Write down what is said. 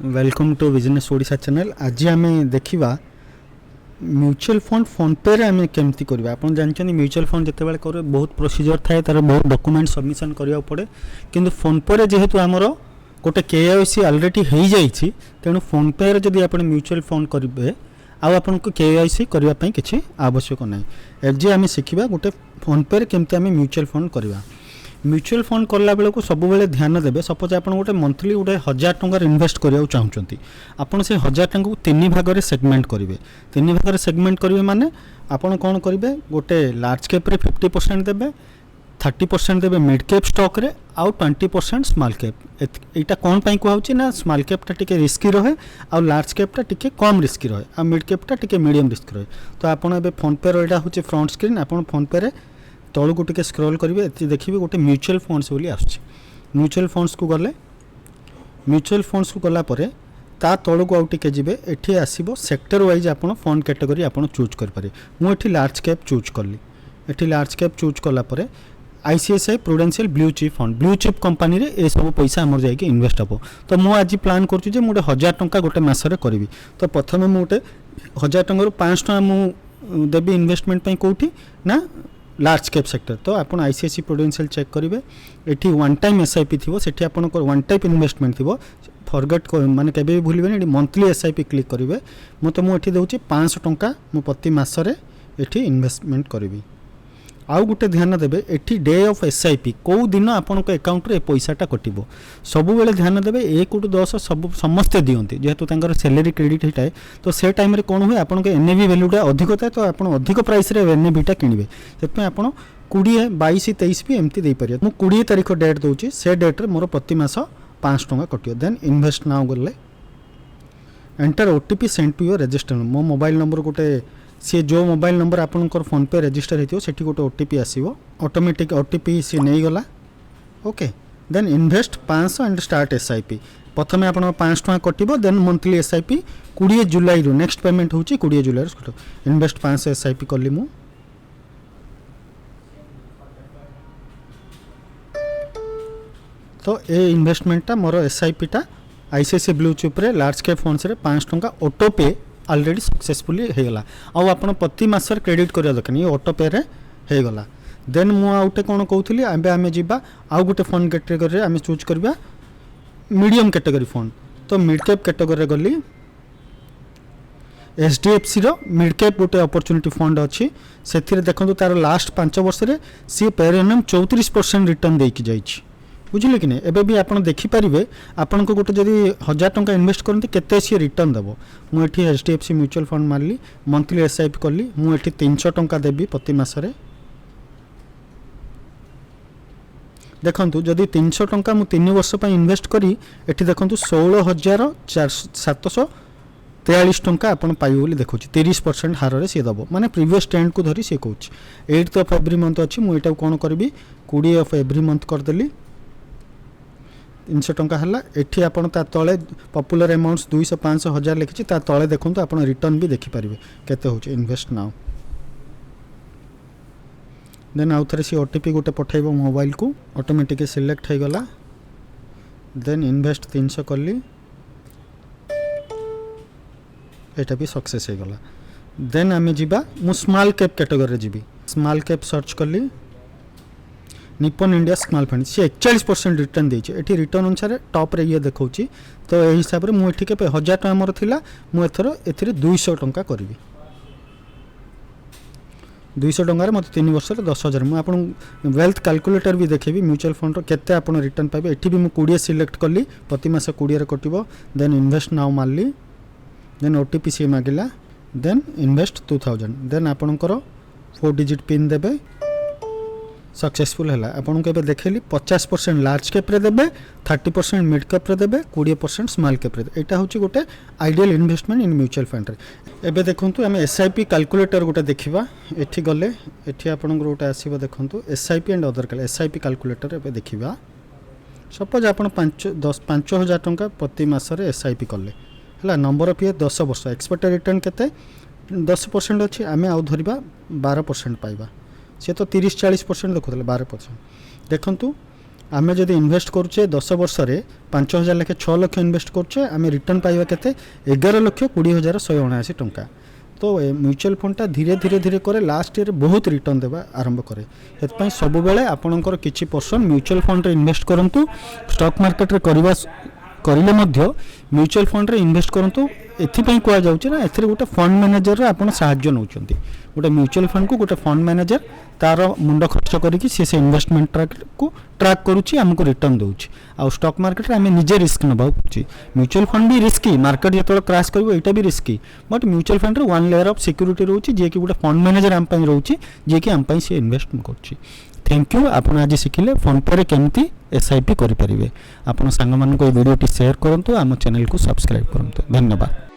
Welcome to business Odisha channel. आज आम देखा म्यूचुअल फंड फोनपे रे आम केमती करवा। आप जानते म्यूचुअल फंड जिते कर बहुत प्रोसीजर थाए, तार बहुत डॉक्यूमेंट सबमिशन करा पड़े, किंतु फोनपे रे जेहेतु आमर गोटे केवाईसी ऑलरेडी हो जाइए, तेणु फोनपे रे जदि आप म्यूचुअल फंड करेंगे आपको केवाईसी करने किसी आवश्यक ना। आज आम शिखा गोटे फोनपे रे केमती आम म्यूचुअल फंड करवा। म्यूचुअल फंड कला बेलू सब ध्यान देवे। सपोज आप गोटे मंथली गोटे 1000 टंकार इन्वेस्ट करने चाहते, आपड़ से 1000 टंका को 3 भाग में सेगमेंट करेंगे। 3 भाग में सेगमेंट करेंगे माने आपड़ कौन करेंगे, गोटे लार्ज कैप रे 50% देवे, 30% देवे मिड कैप स्टॉक रे, आउ 20% स्मॉल कैप। यहाँ कौन पाई कहूँ ना, स्मॉल कैपटा टिके रिस्की रहे, आ लार्ज कैपटा टिके कम रिस्की रहे, आ मिड कैपटा टिके मीडियम रिस्क रहे। तो आपड़ ए फोनपे रहा हूँ फ्रंट स्क्रीन। आप फोनपे रे तलू को टिके स्क्रॉल करेंगे, देखिए गोटे म्यूचुअल फंड्स बोली आसुची। म्यूचुअल फंड्स को गले, म्यूचुअल फंड्स को गलापर ता तलू को आउ टिके जिबे, एठी आसीबो सेक्टर वाइज आप फंड कैटेगरी आप चूज करें। मुझे लार्ज कैप चूज कली। एठी लार्ज कैप चूज कलापर ICICI prudential blue chip fund, blue chip company रे ए सब पैसा आमर जाइए इन्वेस्ट हे। तो मुझे आज प्लान करुँ गोटे 1000 टंका गोटे मसरे करी। तो प्रथम मुझे 1000 टंका 500 टंका मुझे देवी इन्वेस्टमेंट कौटी ना लार्ज कैप सेक्टर। तो आप आईसीआईसी प्रुडेंशियल चेक करेंगे, ये वन टाइम एसआईपी थी, से आप वन टाइप इन्वेस्टमेंट थी, फरगेट माने केबे भी भूलिबेनी। ये मंथली एसआईपी क्लिक करेंगे। तो मुझे दूसरी 500 टंका मु प्रति मसरे ये इन्वेस्टमेंट करी। आउ गोटे ध्यान देवे, एठी डे ऑफ एसआईपी कौ दिन आपन अकाउंट रे पैसाटा कटिबो सब बेले ध्यान देवे। 1 टू 10 सब समस्ते दियंती, जेहेतु तांकर सैलरी क्रेडिट होता है। तो से टाइम रे कोन हुए, आपन के एनएवी वैल्यूटा अधिक होता है, तो आप अधिक प्राइस रे एनएवीटा किनिबे। से आप 20, 22, 23 भी एमती दे पारे। मु 20 तारीख डेट दूची, से डेट रे मोर प्रति मास 5 टंका कटियो। देन इन्वेस्ट नाउ गले, enter OTP send to your register. मो मोबाइल नंबर गोटे सी जो मोबाइल नंबर आपंकर फोन पे रजिस्टर होती से गोटे ओटीपी आसो, ऑटोमेटिक ओटीपी सी नहीं गला। Okay, then invest 500 and start SIP. प्रथम आप 5 टंका कटिबो, देन मंथली एसआईपी 20 जुलाई रु नेक्स्ट पेमेंट होची 20 जुलाई रु। इन्वेस्ट 500 एसआईपी कली मु। तो ए इन्वेस्टमेंटा मोर एसआईपीटा आईसीआईसीआई ब्लू चिप रे लार्ज कैप फंड्स रे 5 टंका ऑटो पे ऑलरेडी सक्सेसफुली होगला। आउ आप प्रति मासर क्रेडिट करा दरकार, ये ऑटो पे रे होगला। देन मुझे कौन कहूली, आम आम जा आउ गोटे फंड कैटेगरी आम चूज करवा मीडियम कैटेगरी फंड। तो मिड कैप कैटेगरी गली, एचडीएफसी रो मिड कैप गोटे अपॉर्चुनिटी फंड अच्छी। से देखो तार लास्ट 5 वर्ष रे सी पेर एनएम 34% रिटर्न देकी जाइछि, बुझिले कि नहीं। एबे भी आपन देखिपारे आपन को गोटे जदि 1000 टंका इन्वेस्ट करते केते सी रिटर्न देबो। मुझे एचडीएफसी म्यूचुअल फंड मारली, मंथली एसआईपी कली। मुझे 300 टंका देवी प्रति मासरे। देखंतु जदि 300 टंका मु 3 वर्ष पर इन्वेस्ट करी, एठी देखंतु 16,443 टंका आपन पाइबो बोली देखौछि। 30% हार रे सी दबो, माने प्रीवियस ट्रेंड को धरी सी कहूछि। 8th ऑफ एवरी मंथ अछि, मु एटा कोन करबी 20 ऑफ एवरी मंथ कर देली। 300 टंका है। एठी आपन ता तले पॉपुलर अमाउंट्स 200, 500, 1000 लिखी, ता तले देखंतु आपन रिटर्न भी देखि पारिबे केते होछि। Invest now. देन आउ थरे सी ओटीपी गोटे पठाइबो मोबाइल को, ऑटोमेटिक सिलेक्ट हो गला। देन इन्वेस्ट 300 कली, एटा भी सक्सेस हो गला। देन आमे जिबा मु स्मॉल कैप कैटेगरी जीबी। स्मॉल कैप सर्च कली, निपन इंडिया स्मॉल फंड सी 41% रिटर्न देछि। एठी रिटर्न अनुसार टॉप रे ये देखौछि। तो ए हिसाब रे मु एठी के 1000 टका मोर थिला, मु एथरो एथिरे 200 टंका करबी। 200 टंका रे मते 3 वर्ष रे 10,000। मु आपन वेल्थ कैलकुलेटर भी देखेबी म्यूचुअल फंड रो केते आपन रिटर्न पाबे। एठी भी मु 20 सिलेक्ट करली, प्रति मास 20 रे कटिबो। देन इन्वेस्ट नाउ मारली, देन ओटीपी सी मागिला, देन इन्वेस्ट 2000। देन आपनकर 4 डिजिट पिन देबे। सक्सेसफुल है। आपन को देखेली 50% लार्ज कैप रे देबे, 30% मिड कैप रे देबे, 20% स्मॉल कैप रे। एटा होची गोटे ideal investment in mutual fund रे। एबे देखंतु हम एसआईपी कैलकुलेटर गोटे देखिबा। एठी गले एठी आपन को गोटे आसीबो, देखंतु SIP and other cal SIP calculator एबे देखिबा। सपोज आपन 5000 टंका प्रति मास रे एसआईपी करले हला, नंबर ऑफ ईयर 10 वर्ष, एक्सपेक्टेड रिटर्न केते 10% अछि। आमे आउ धरिबा 12% पाइबा। से तो 30-40% देखुले, 12% देखंतु आम जब इनवेस्ट करुचे 10 वर्ष 5,000 लेखे 6 लाख इनवेस्ट करुचे आम रिटर्न पाइबा केते 11,20,179 टंका। तो म्यूचुअल फंडटा धीरे धीरे धीरे करे लास्ट ईयर बहुत रिटर्न देवा आरंभ करे। हेतु सब बेले आपणकर किछि परसेंट म्यूचुअल फंड रे इन्वेस्ट करंतु। स्टॉक मार्केट रे करबा करिले मध्य म्यूचुअल फंड रे इन्वेस्ट करंतु। एथिपई कुआ जाउछि ना एथिरे गोटे फंड मैनेजर रे आपण सहाय्य नउचंती। गोटे म्यूचुअल फंड को गोटे फंड मैनेजर तार मुंड खर्च करिकि से इन्वेस्टमेंट ट्रैक करुछि हमको रिटर्न दउछि। आ स्टॉक मार्केट रे हमें निजे रिस्क नबा पड़छि। म्यूचुअल फंड भी रिस्की, मार्केट जतले क्रैश करबो एटा भी रिस्की, बट म्यूचुअल फंड रे वन लेयर ऑफ सिक्योरिटी रहउछि जे कि गोटे फंड मैनेजर हम पई रहउछि जे कि हम पई से इन्वेस्ट करछि। Thank you. आपण आज शिखिले फोन पे रे केमती SIP करि परिबे। आपण संग मान को वीडियो टी शेयर करंतु, आम चैनल को सब्सक्राइब करंतु। धन्यवाद।